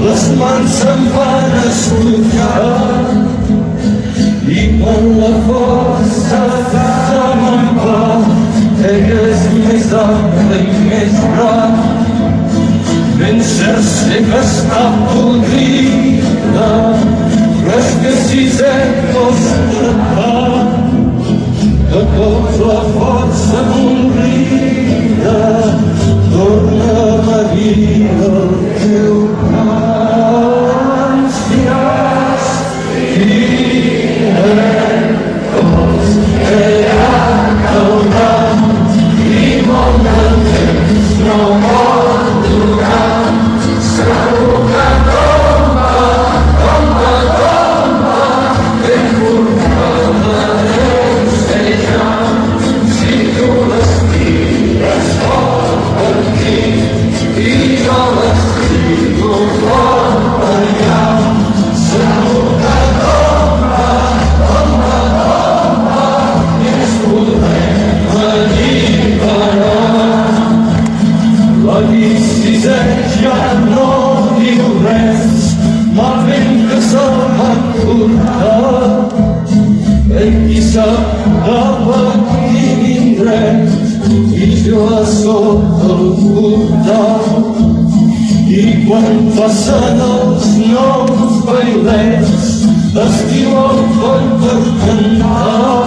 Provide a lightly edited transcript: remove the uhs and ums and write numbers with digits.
Les mans se'n van esclufar i quan la força se me'n va, és més ample i més gran. Ben cert sé que està podrida, però és que si fos tratar de cop la força m'oblida, torna'm a dir el teu cant. Si has miracles que ha calmat i molt de temps no pot durar, segur que tomba ben formada deu ser ja. Si tu l'estires fort per aquí i jo l'estimo fort per allà, segur que tomba i ens podrem alliberar. La bici ja no diu res, malament que se'l van portar. Ell qui sap cap a quin indret i jo a sota el portal. I quan passen els nous vailets, estiu al coll per cantar.